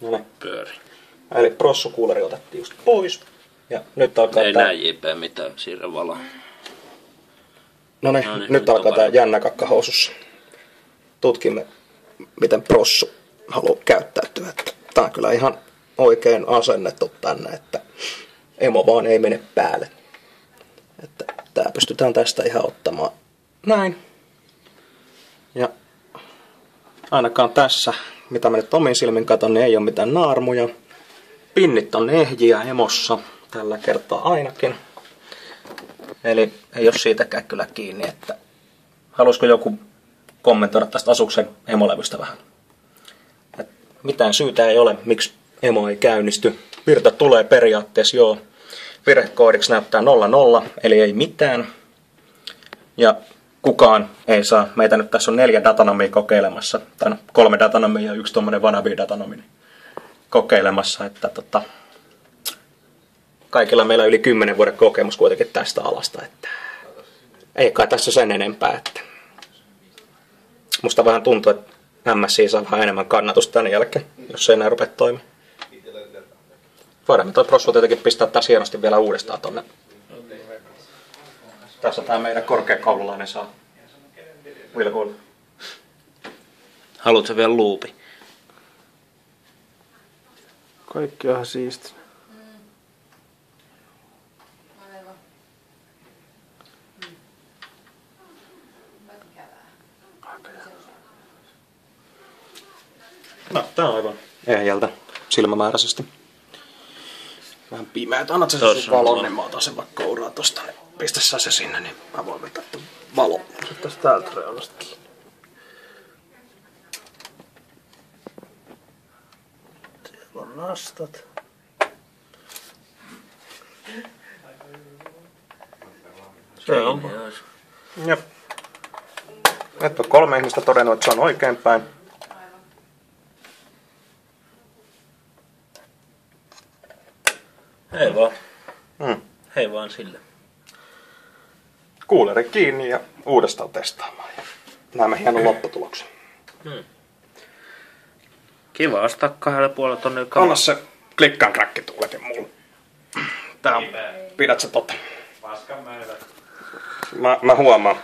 No niin. Pyöri. Eli prossukuuleri otettiin just pois. Ja nyt alkaa ei näe JP mitään, siirrä valoa. No niin, nyt alkaa tää jännä kakkahousussa. Tutkimme, miten prossu haluaa käyttäytyä. Tää on kyllä ihan oikein asennettu tänne, että emo vaan ei mene päälle. Että tää pystytään tästä ihan ottamaan näin. Ja ainakaan tässä, mitä mä nyt omin silmin katon, niin ei ole mitään naarmuja. Pinnit on ehjiä emossa, tällä kertaa ainakin. Eli ei ole siitäkään kyllä kiinni, että haluaisiko joku kommentoida tästä Asuksen emolevystä vähän. Et mitään syytä ei ole, miksi emo ei käynnisty. Virta tulee periaatteessa joo. Virhekoodiksi näyttää 00, eli ei mitään. Ja kukaan ei saa, meitä nyt tässä on 4 datanomia kokeilemassa, tai 3 datanomia ja 1 tommonen wannabe datanomi kokeilemassa, että kaikilla meillä yli 10 vuoden kokemus kuitenkin tästä alasta, että ei kai tässä sen enempää, että musta vähän tuntuu, että MSI saa vähän enemmän kannatusta tämän jälkeen, jos se ei enää rupea toimia. Voidaan me toi prossu tietenkin pistää tässä hienosti vielä uudestaan tonne. Tässä tää meidän korkeakoululainen saa vilkuilla. Haluatko vielä luupi? Kaikki on ihan siisti. No, tää on aivan ehjältä silmämääräisesti. Vähän pimeät. Annat sä sen valon, niin mä otan sen vaikka kouraa tosta. Niin pistä sä se sinne, niin mä voin vetää ton valon. Sitten täältä reunasta kiinni. Siellä on nastat. Se on. Jep. Nyt on 3 ihmistä todennut, että se on oikeinpäin. Hei vaan. Hei vaan sille. Kuuleri kiinni ja uudestaan testaamaan. Näemme hienon lopputuloksen. Kiva ostaa 2,5 tonnia Anna se klikkaan kräkkituuletin mulle. Tää on, pidät sä totta. Mä huomaan.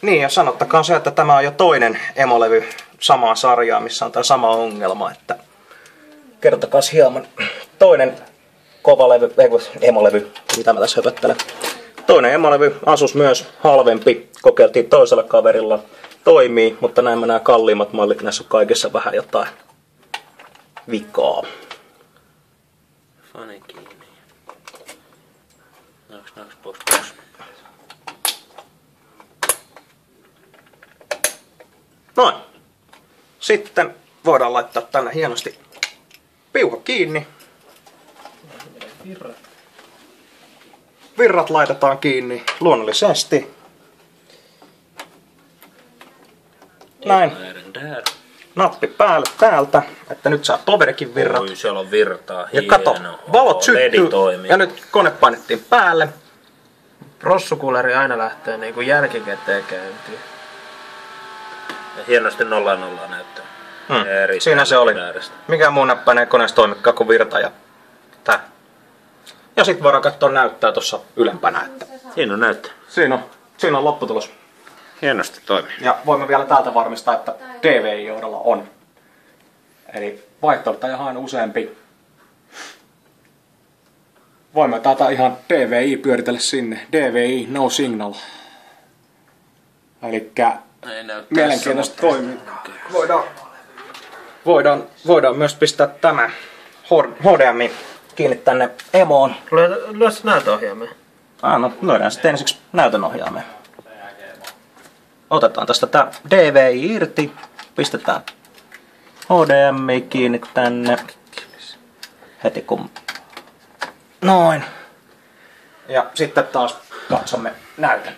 Niin, ja sanottakaan se, että tämä on jo toinen emolevy samaa sarjaa, missä on tämä sama ongelma, että kertokas hieman. Toinen kovalevy, emolevy, mitä mä tässä höpöttelen. Toinen emolevy, Asus myös halvempi, kokeiltiin toisella kaverilla, toimii, mutta nämä kalliimmat mallit, näissä on kaikissa vähän jotain vikaa. Fani kiinni. Naks, pois. Noin. Sitten voidaan laittaa tänne hienosti piuha kiinni. Virrat laitetaan kiinni luonnollisesti. Näin. Nappi päälle täältä, että nyt saa toverikin virrat. Oi, siellä on virtaa. Ja kato, valot syttyy. Ja nyt kone painettiin päälle. Prossukuuleri aina lähtee niinku jälkikäteen käyntiin. Ja hienosti 0 näyttää. Siinä se oli. Mikä muu näppäinen koneessa toimikaan kuin virta ja tää. Ja sit voidaan katsoa näyttää tuossa ylempänä. Että Siinä on näyttää. Siinä on lopputulos. Hienosti toimii. Ja voimme vielä täältä varmistaa, että DVI-johdolla on. Eli vaihtoehtoja on useampi. Voimme täältä ihan DVI pyöritellä sinne. DVI, no signal. Elikkä mielenkiintoista toimii. Voidaan myös pistää tämä HDMI kiinni tänne emoon. Lyö se näytönohjaimeen. No, lyödään sitten ensiksi näytönohjaimeen. Otetaan tästä tää DVI irti. Pistetään HDMI kiinni tänne. Heti kun... Noin. Ja sitten taas katsomme näytön.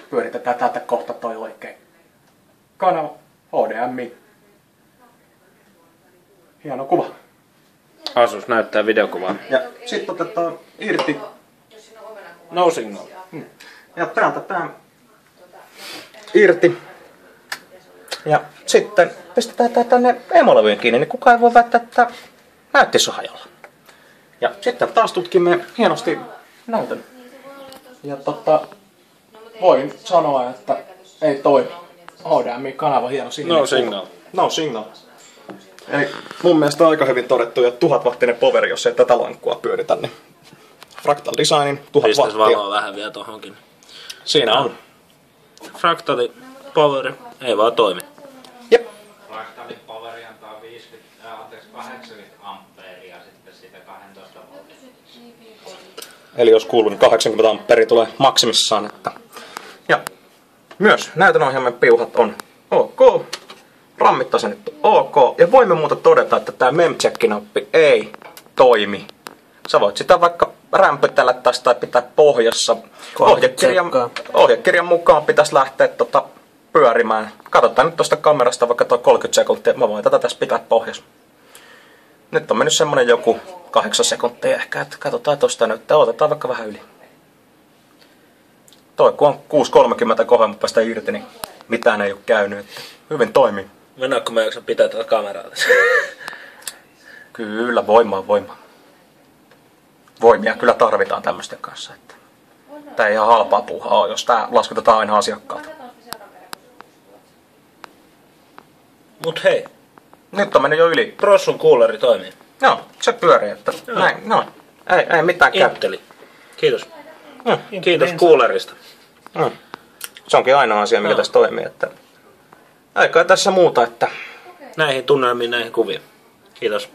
Pyöritetään täältä kohta toi oikein kanava. HDMI. Hieno kuva. Asus näyttää videokuvaa. Ja sitten otetaan irti. No signal. Ja täältä tää irti. Ja sitten pistetään tää tänne emolavyyn kiinni, niin kukaan ei voi väittää, että näyttis on hajalla. Ja sitten taas tutkimme hienosti näytön. Ja voin sanoa, että ei toimi. HDMI-kanava hieno sinne. No signal. No signal. Eli mun mielestä aika hyvin todettu ja 1000-wattinen poveri, jos ei tätä lankkua pyöritä, niin Fractal Designin 1000 Pistäis wattia. valoa vähän vielä tohonkin. Siinä on. Fractali poweri ei vaan toimi. Jep. Fractalin poweri antaa 80 ampeeria sitten siitä 12 volttia. Eli jos kuuluu, niin 80 amperia tulee maksimissaan. Että. Ja myös näytönohjaimen piuhat on ok. Rammittasennyt on ok. Ja voimme muuta todeta, että tämä memcheck-nappi ei toimi. Sä voit sitä vaikka rämpytellä tästä tai pitää pohjassa. Ohjekirjan mukaan pitäisi lähteä pyörimään. Katsotaan nyt tuosta kamerasta vaikka tuo 30 sekuntia. Mä voin tätä tässä pitää pohjassa. Nyt on mennyt semmonen joku 8 sekuntia ehkä, että katsotaan tosta nyt. Otetaan vaikka vähän yli. Toi kun on 6.30 kovemmin päästä irti, niin mitään ei ole käynyt. Että hyvin toimii. Mennäänkö mä jaksa pitää tätä kameraa tässä? Kyllä, voimaa. Voimia kyllä tarvitaan tämmöisten kanssa. Että tää ei ihan halpaa puuhaa ole, jos tää laskutetaan aina asiakkaalta. Mut hei, Nyt on mennyt jo yli. Prossun kuuleri toimii. Joo, se pyörii. Että näin, no. Ei mitään käy. Inteli. Kiitos. Kiitos kuulerista. Se onkin ainoa asia, mikä tässä toimii. Että eikä tässä muuta, että Näihin tunnelmiin, näihin kuviin. Kiitos.